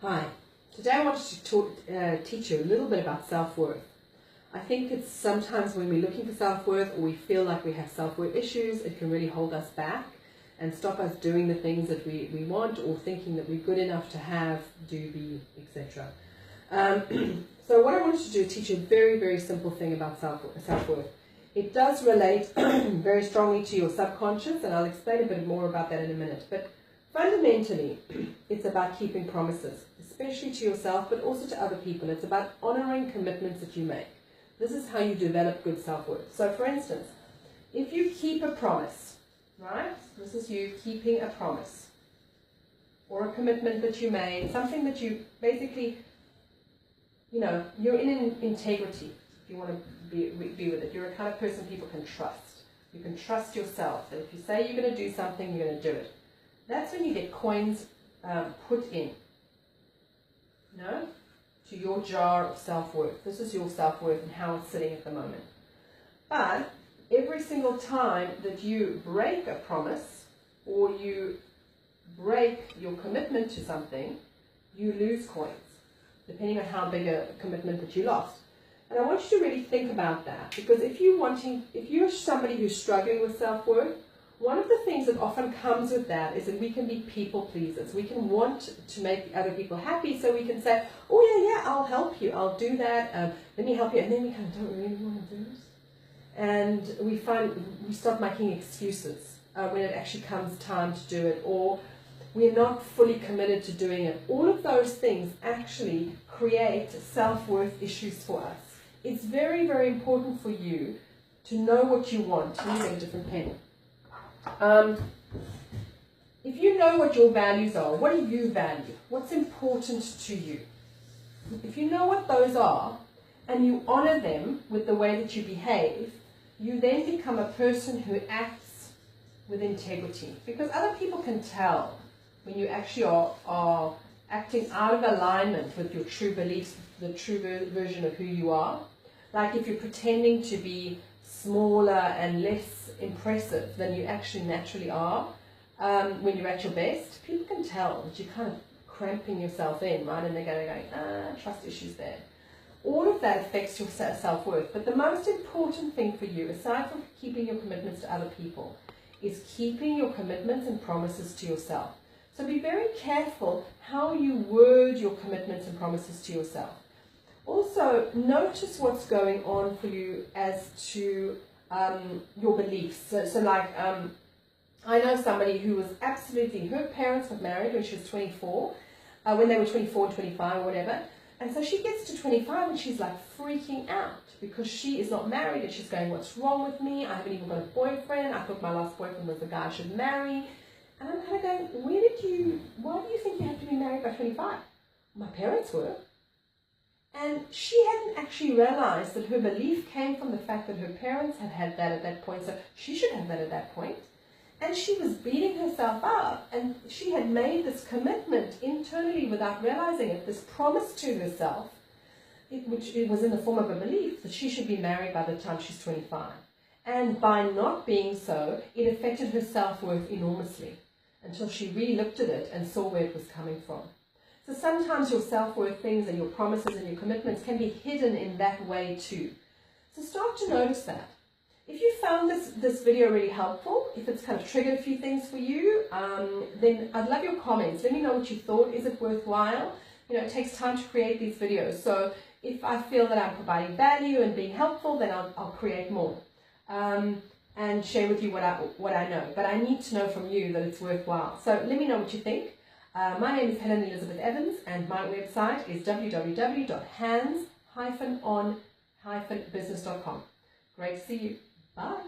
Hi, today I wanted to teach you a little bit about self-worth. I think it's sometimes when we're looking for self-worth or we feel like we have self-worth issues, it can really hold us back and stop us doing the things that we want or thinking that we're good enough to have, do, be, etc. So what I wanted to do is teach you a very, very simple thing about self-worth. It does relate very strongly to your subconscious, and I'll explain a bit more about that in a minute. But fundamentally, it's about keeping promises, especially to yourself, but also to other people. It's about honoring commitments that you make. This is how you develop good self-worth. So for instance, if you keep a promise, right? This is you keeping a promise or a commitment that you made, something that you basically, you're in integrity. If you want to be with it, you're a kind of person people can trust. You can trust yourself that if you say you're going to do something, you're going to do it. That's when you get coins put in, to your jar of self-worth. This is your self-worth and how it's sitting at the moment. But every single time that you break a promise or you break your commitment to something, you lose coins, depending on how big a commitment that you lost. And I want you to really think about that, because if you're somebody who's struggling with self-worth, one of the things that often comes with that is that we can be people pleasers. We can want to make other people happy, so we can say, oh yeah, I'll help you, I'll do that, let me help you, and then we kind of don't really want to do it. And we start making excuses when it actually comes time to do it, or we're not fully committed to doing it. All of those things actually create self-worth issues for us. It's very, very important for you to know what you want. Let me get a different pen. If you know what your values are, what do you value? What's important to you? If you know what those are and you honor them with the way that you behave, you then become a person who acts with integrity. Because other people can tell when you actually are acting out of alignment with your true beliefs, the true version of who you are. Like if you're pretending to be smaller and less impressive than you actually naturally are when you're at your best, people can tell that you're kind of cramping yourself in, right? And they're going, trust issues there. All of that affects your self-worth. But the most important thing for you, aside from keeping your commitments to other people, is keeping your commitments and promises to yourself. So be very careful how you word your commitments and promises to yourself. Also, notice what's going on for you as to your beliefs. So like, I know somebody who was absolutely, her parents got married when she was 24, when they were 24 and 25 or whatever. And so she gets to 25 and she's like freaking out because she is not married and she's going, what's wrong with me? I haven't even got a boyfriend. I thought my last boyfriend was the guy I should marry. And I'm kind of going, why do you think you have to be married by 25? My parents were. And she hadn't actually realized that her belief came from the fact that her parents had that at that point, so she should have that at that point. And she was beating herself up, and she had made this commitment internally without realizing it, this promise to herself, which it was in the form of a belief that she should be married by the time she's 25. And by not being so, it affected her self-worth enormously until she re-looked at it and saw where it was coming from. So sometimes your self-worth things and your promises and your commitments can be hidden in that way too. So start to notice that. If you found this video really helpful, if it's kind of triggered a few things for you, then I'd love your comments. Let me know what you thought. Is it worthwhile? It takes time to create these videos. So if I feel that I'm providing value and being helpful, then I'll create more and share with you what I know. But I need to know from you that it's worthwhile. So let me know what you think. My name is Helen Elizabeth Evans, and my website is www.hands-on-business.com. Great to see you. Bye.